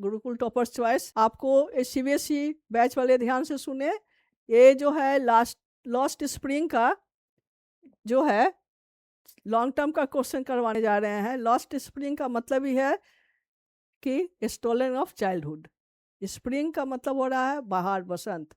Gurukul toppers choice. आपको CBSE batch वाले ध्यान से सुने, ये जो है लॉस्ट स्प्रिंग का जो है लॉन्ग टर्म का क्वेश्चन करवाने जा रहे हैं। लॉस्ट स्प्रिंग का मतलब ही है कि स्टोलन ऑफ चाइल्डहुड। स्प्रिंग का मतलब हो रहा है बाहर, बसंत,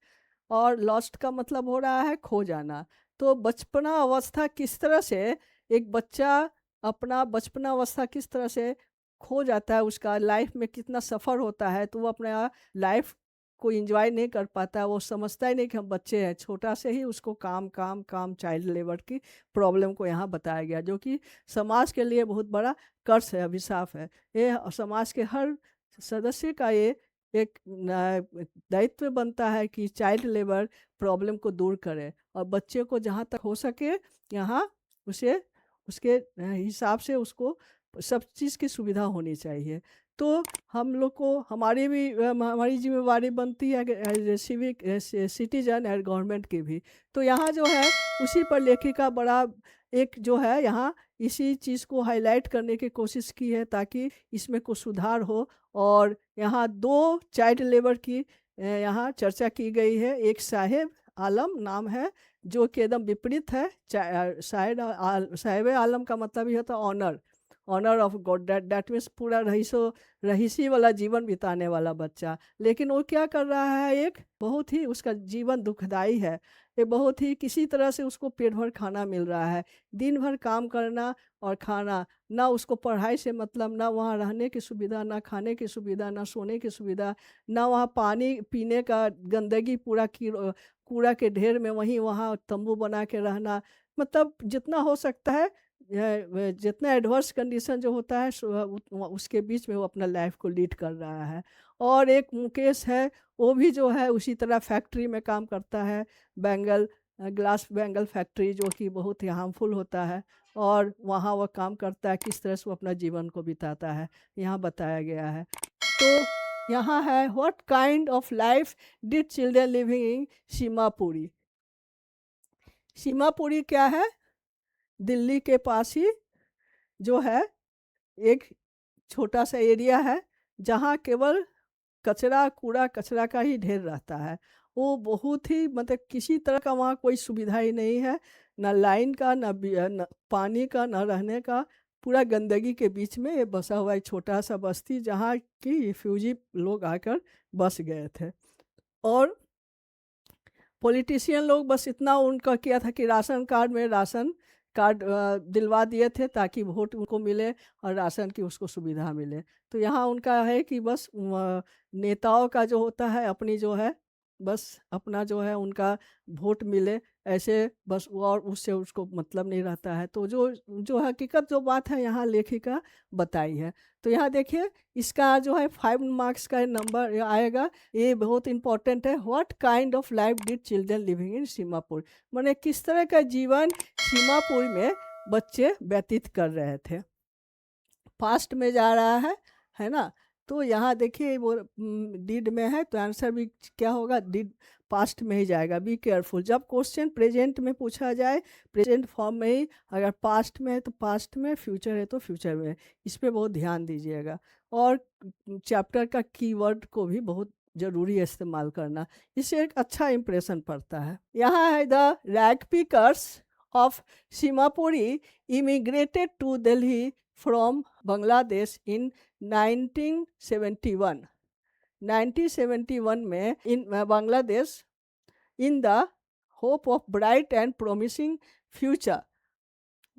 और लॉस्ट का मतलब हो रहा है खो जाना। तो बचपना अवस्था किस तरह से एक बच्चा अपना बचपना अवस्था किस तरह से खो जाता है, उसका लाइफ में कितना सफ़र होता है, तो वो अपना लाइफ को एंजॉय नहीं कर पाता। वो समझता ही नहीं कि हम बच्चे हैं। छोटा से ही उसको काम काम काम, चाइल्ड लेबर की प्रॉब्लम को यहाँ बताया गया, जो कि समाज के लिए बहुत बड़ा कर्स है, अभिशाप है। ये समाज के हर सदस्य का ये एक दायित्व बनता है कि चाइल्ड लेबर प्रॉब्लम को दूर करे, और बच्चे को जहाँ तक हो सके यहाँ उसे उसके हिसाब से उसको सब चीज़ की सुविधा होनी चाहिए। तो हम लोग को हमारी जिम्मेवारी बनती है एज ए सिविक सिटीजन और गवर्नमेंट की भी। तो यहाँ जो है उसी पर लेखिका बड़ा एक जो है यहाँ इसी चीज़ को हाईलाइट करने की कोशिश की है, ताकि इसमें कुछ सुधार हो। और यहाँ दो चाइल्ड लेबर की यहाँ चर्चा की गई है। एक साहेब आलम नाम है, जो कि एकदम विपरीत है। साहेब आलम का मतलब ये होता है honour, honour of God, that means पूरा रहीसी वाला जीवन बिताने वाला बच्चा। लेकिन वो क्या कर रहा है, एक बहुत ही उसका जीवन दुखदाई है। ये बहुत ही किसी तरह से उसको पेट भर खाना मिल रहा है, दिन भर काम करना और खाना, ना उसको पढ़ाई से मतलब, ना वहाँ रहने की सुविधा, ना खाने की सुविधा, ना सोने की सुविधा, ना वहाँ पानी पीने का, गंदगी पूरा कूड़ा के ढेर में वहीं वहाँ तंबू बना के रहना। मतलब जितना हो सकता है जितना एडवर्स कंडीशन जो होता है उसके बीच में वो अपना लाइफ को लीड कर रहा है। और एक मुकेश है, वो भी जो है उसी तरह फैक्ट्री में काम करता है, ग्लास बैंगल फैक्ट्री, जो कि बहुत ही हार्मफुल होता है। और वहाँ वह काम करता है, किस तरह से वो अपना जीवन को बिताता है, यहाँ बताया गया है। तो यहाँ है, what kind of life did children living इन सीमापुरी। सीमापुरी क्या है? दिल्ली के पास ही जो है एक छोटा सा एरिया है, जहाँ केवल कचरा, कूड़ा कचरा का ही ढेर रहता है। वो बहुत ही मतलब किसी तरह का वहाँ कोई सुविधा ही नहीं है, ना लाइन का, ना पानी का, ना रहने का। पूरा गंदगी के बीच में ये बसा हुआ एक छोटा सा बस्ती, जहाँ की रिफ्यूजी लोग आकर बस गए थे। और पॉलिटिशियन लोग बस इतना उनका किया था कि राशन कार्ड दिलवा दिए थे, ताकि वोट उनको मिले और राशन की उसको सुविधा मिले। तो यहाँ उनका है कि बस नेताओं का जो होता है अपनी जो है, बस अपना जो है उनका वोट मिले, ऐसे बस वो, और उससे उसको मतलब नहीं रहता है। तो जो जो हकीकत जो बात है यहाँ लेखिका बताई है। तो यहाँ देखिए, इसका जो है 5 मार्क्स का नंबर आएगा। ये बहुत इंपॉर्टेंट है। What kind of life did children living in Seemapur, माने किस तरह का जीवन सीमापुर में बच्चे व्यतीत कर रहे थे। पास्ट में जा रहा है ना। तो यहाँ देखिए वो डिड में है, तो आंसर भी क्या होगा, डिड पास्ट में ही जाएगा। बी केयरफुल, जब क्वेश्चन प्रेजेंट में पूछा जाए प्रेजेंट फॉर्म में ही, अगर पास्ट में है तो पास्ट में, फ्यूचर है तो फ्यूचर में। इस पर बहुत ध्यान दीजिएगा। और चैप्टर का कीवर्ड को भी बहुत ज़रूरी है इस्तेमाल करना, इससे एक अच्छा इंप्रेशन पड़ता है। यहाँ है, the rag pickers of Seemapuri immigrated to Delhi from Bangladesh in 1971। 1971 में in Bangladesh, in the hope of bright and promising future,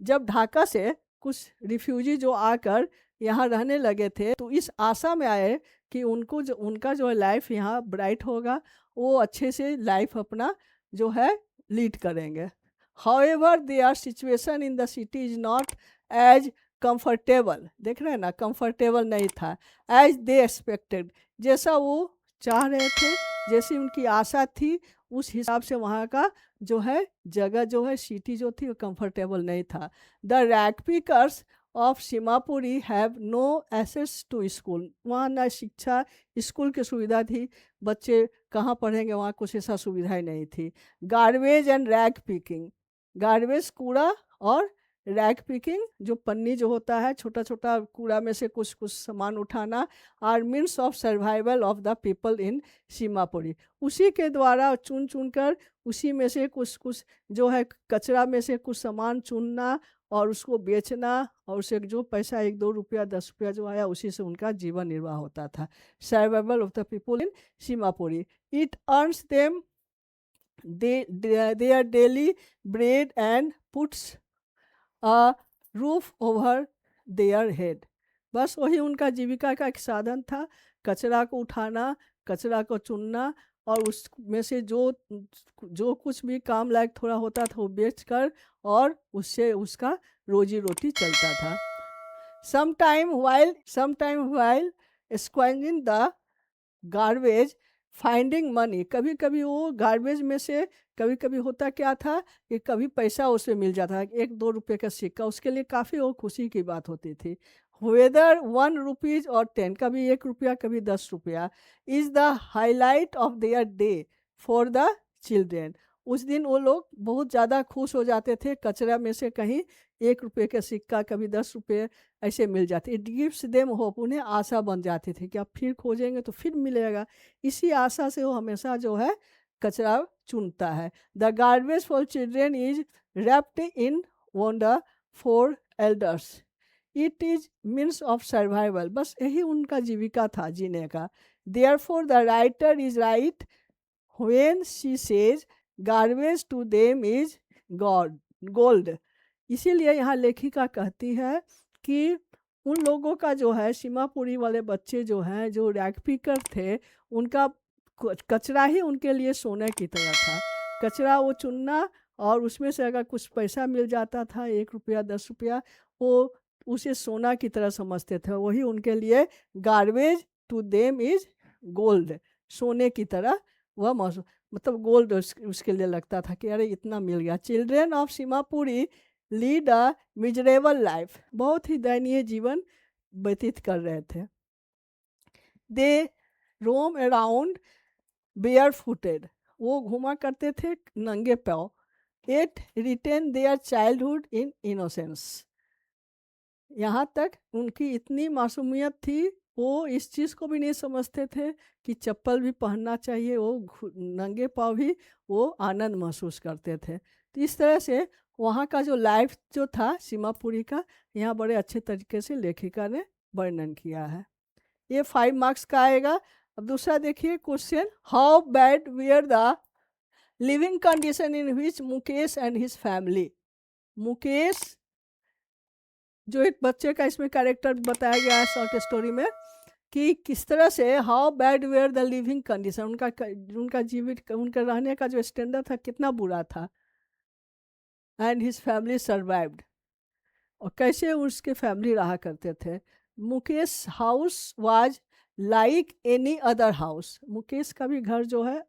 जब ढाका से कुछ रिफ्यूजी जो आकर यहाँ रहने लगे थे, तो इस आशा में आए कि उनका जो है लाइफ यहाँ ब्राइट होगा, वो अच्छे से लाइफ अपना जो है लीड करेंगे। However their situation in the city is not as comfortable, देख रहे हैं ना, कंफर्टेबल नहीं था, एज दे एक्सपेक्टेड, जैसा वो चाह रहे थे, जैसी उनकी आशा थी, उस हिसाब से वहाँ का जो है जगह जो है सिटी जो थी वो कंफर्टेबल नहीं था। The rag pickers of Seemapuri have no access to school, वहाँ ना शिक्षा, स्कूल की सुविधा थी, बच्चे कहाँ पढ़ेंगे, वहाँ कुछ ऐसा सुविधा ही नहीं थी। Garbage and rag picking, garbage कूड़ा और रैग पिकिंग, जो पन्नी जो होता है, छोटा छोटा कूड़ा में से कुछ कुछ सामान उठाना, are means of survival of the people in Seemapuri. उसी के द्वारा चुन चुन कर उसी में से कुछ कुछ जो है कचरा में से कुछ सामान चुनना और उसको बेचना, और उसे जो पैसा 1-2 रुपया 10 रुपया जो आया उसी से उनका जीवन निर्वाह होता था। Survival of the people in Seemapuri. It earns them their daily bread and puts a roof over their head। बस वही उनका जीविका का एक साधन था, कचरा को उठाना, कचरा को चुनना, और उसमें से जो जो कुछ भी काम लायक थोड़ा होता था वो बेचकर, और उससे उसका रोजी रोटी चलता था। sometime while squandering the garbage finding money, कभी कभी वो गार्बेज में से कभी कभी होता क्या था कि कभी पैसा उसमें मिल जाता है, 1-2 रुपये का सिक्का, उसके लिए काफ़ी वो खुशी की बात होती थी। वेदर 1 रुपीज़ और 10, कभी 1 रुपया कभी 10 रुपया, is the highlight of their day for the children. उस दिन वो लोग बहुत ज़्यादा खुश हो जाते थे, कचरा में से कहीं 1 रुपये का सिक्का कभी 10 रुपये ऐसे मिल जाते। इट गिव्स देम होप, उन्हें आशा बन जाती थी कि अब फिर खोजेंगे तो फिर मिलेगा। इसी आशा से वो हमेशा जो है कचरा चुनता है। The garbage for children is wrapped in wonder for elders, it is means of survival. बस यही उनका जीविका था, जीने का। Therefore the writer is right when she says garbage to them is god gold. इसीलिए यहाँ लेखिका कहती है कि उन लोगों का जो है, सीमापुरी वाले बच्चे जो हैं, जो रैग पिकर थे, उनका कचरा ही उनके लिए सोने की तरह था। कचरा वो चुनना, और उसमें से अगर कुछ पैसा मिल जाता था, 1 रुपया 10 रुपया, वो उसे सोना की तरह समझते थे। वही उनके लिए garbage to them is gold, सोने की तरह वह मतलब गोल्ड उसके लिए लगता था कि अरे इतना मिल गया। Children of Seemapuri lead a miserable life, बहुत ही दयनीय जीवन व्यतीत कर रहे थे। They roam around bare footed, वो घुमा करते थे नंगे पाँव। At retain their childhood in innocence, यहाँ तक उनकी इतनी मासूमियत थी, वो इस चीज़ को भी नहीं समझते थे कि चप्पल भी पहनना चाहिए, वो नंगे पाँव भी वो आनंद महसूस करते थे। तो इस तरह से वहाँ का जो लाइफ जो था सीमापुरी का, यहाँ बड़े अच्छे तरीके से लेखिका ने वर्णन किया है। ये 5 मार्क्स का आएगा। अब दूसरा देखिए question, how bad were the living condition in which Mukesh and his family. Mukesh जो एक बच्चे का इसमें कैरेक्टर बताया गया है शॉर्ट स्टोरी में, कि किस तरह से how bad were the living condition, उनका जीवित उनका रहने का जो स्टैंडर्ड था कितना बुरा था। एंड हिज फैमिली सर्वाइव्ड, और कैसे उसके फैमिली रहा करते थे। Mukesh house was like any other house, Mukesh का भी घर जो है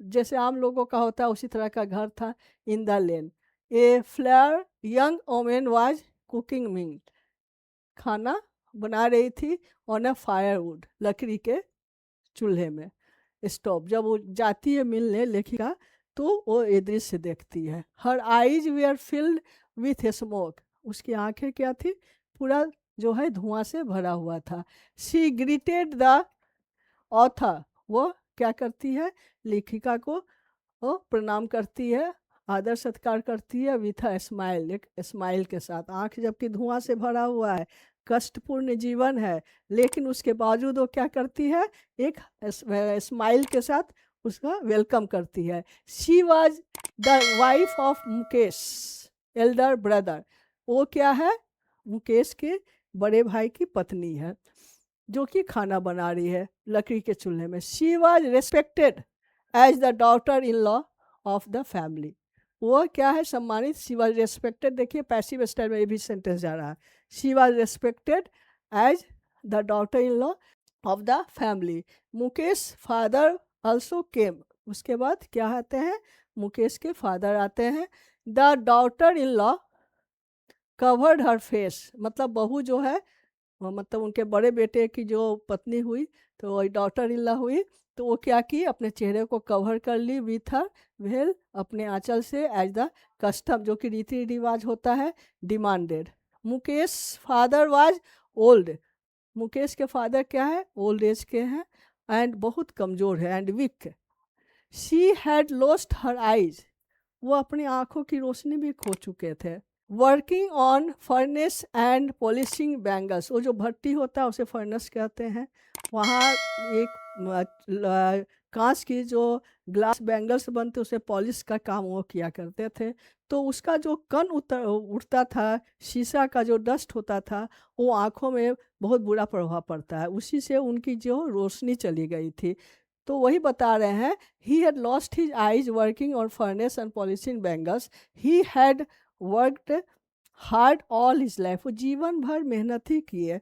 जैसे आम लोगों का होता है उसी तरह का घर था। In the lane a flare young women was cooking meat, खाना बना रही थी ऑन अ फायरवुड, लकड़ी के चूल्हे में, स्टोव। जब वो जाती है मिलने लेखिका तो वो ये दृश्य देखती है। Her eyes were filled with smoke, उसकी आंखें क्या थी, पूरा जो है धुआं से भरा हुआ था। शी ग्रीटेड द ऑथर, वो क्या करती है, लेखिका को वो प्रणाम करती है, आदर सत्कार करती है, विथ अ स्माइल, एक स्माइल के साथ। आंख जबकि धुआं से भरा हुआ है, कष्टपूर्ण जीवन है, लेकिन उसके बावजूद वो क्या करती है, एक स्माइल के साथ उसका वेलकम करती है। She was the wife of Mukesh Elder brother, वो क्या है, मुकेश के बड़े भाई की पत्नी है, जो कि खाना बना रही है लकड़ी के चूल्हे में। She was respected as the daughter in law of the family, वो क्या है, सम्मानित। शी वॉज रेस्पेक्टेड, देखिए पैसिव स्टाइल में ये भी सेंटेंस जा रहा है। She was respected as the daughter in law of the family. Mukesh father also came, उसके बाद क्या आते हैं, मुकेश के फादर आते हैं। The daughter in law covered her face, मतलब बहू जो है मतलब उनके बड़े बेटे की जो पत्नी हुई, तो वही डॉटर इन लॉ हुई, तो वो क्या की, अपने चेहरे को कवर कर ली विथ हर वेल, अपने आंचल से, एज द कस्टम, जो कि रीति रिवाज होता है, demanded. Mukesh father was old. Mukesh के फादर क्या है, ओल्ड एज के हैं, एंड बहुत कमज़ोर है, and weak. She had lost her eyes. वो अपनी आंखों की रोशनी भी खो चुके थे। Working on furnace and polishing bangles, वो जो भट्टी होता है उसे फर्नेस कहते हैं, वहाँ एक कांच की जो ग्लास बैंगल्स बनते उसे पॉलिश का काम वो किया करते थे। तो उसका जो कण उठता था, शीशा का जो डस्ट होता था, वो आंखों में बहुत बुरा प्रभाव पड़ता है, उसी से उनकी जो रोशनी चली गई थी। तो वही बता रहे हैं, he had lost his eyes working on furnace and polishing bangles. He had worked hard all his life, वो जीवन भर मेहनत ही किए।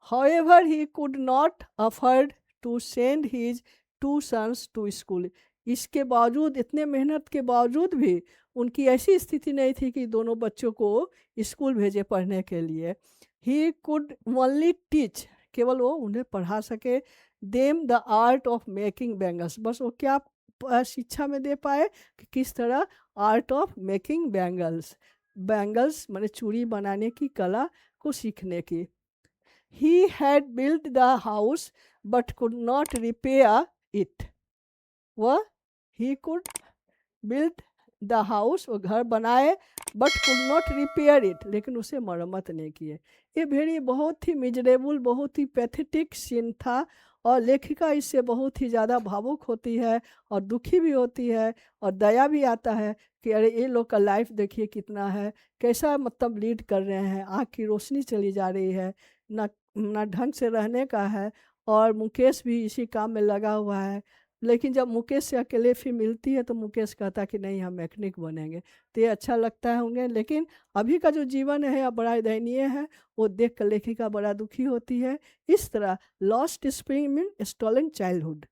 However, he could not afford to send his two sons to school. इसके बावजूद, इतने मेहनत के बावजूद भी उनकी ऐसी स्थिति नहीं थी कि दोनों बच्चों को स्कूल भेजे पढ़ने के लिए। He could only teach, केवल वो उन्हें पढ़ा सके, them the art of making bangles, बस वो क्या शिक्षा में दे पाए कि किस तरह art of making bangles, bangles माने चूड़ी बनाने की कला को सीखने की। He had built the house but could not repair it. वह he could build the house, वो घर बनाए, but could not repair it, लेकिन उसे मरम्मत नहीं किए। ये भेड़ी बहुत ही मिजरेबल, बहुत ही पैथेटिक सीन था, और लेखिका इससे बहुत ही ज़्यादा भावुक होती है और दुखी भी होती है, और दया भी आता है कि अरे ये लोग का लाइफ देखिए कितना है, कैसा मतलब लीड कर रहे हैं, आँख की रोशनी चली जा रही है, ना ढंग से रहने का है, और मुकेश भी इसी काम में लगा हुआ है। लेकिन जब मुकेश से अकेले फिर मिलती है तो मुकेश कहता कि नहीं, हम मैकेनिक बनेंगे। तो ये अच्छा लगता है होंगे, लेकिन अभी का जो जीवन है बड़ा दयनीय है, वो देख कर लेखिका बड़ा दुखी होती है। इस तरह lost spring mean stolen childhood,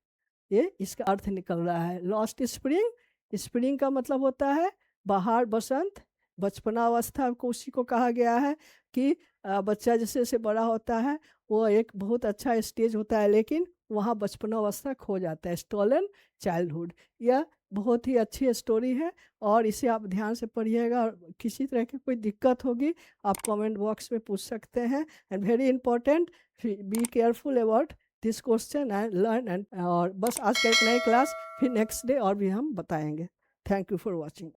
ये इसका अर्थ निकल रहा है। लॉस्ट स्प्रिंग, स्प्रिंग का मतलब होता है बहार, बसंत, बचपना अवस्था को उसी को कहा गया है कि बच्चा जैसे जैसे बड़ा होता है वो एक बहुत अच्छा स्टेज होता है, लेकिन वहाँ बचपना अवस्था खो जाता है, स्टोलन चाइल्डहुड। यह बहुत ही अच्छी स्टोरी है, और इसे आप ध्यान से पढ़िएगा, और किसी तरह की कोई दिक्कत होगी आप कमेंट बॉक्स में पूछ सकते हैं। And very important, be careful about this question and learn, and और बस आज का एक नई क्लास, फिर नेक्स्ट डे और भी हम बताएंगे। Thank you for watching.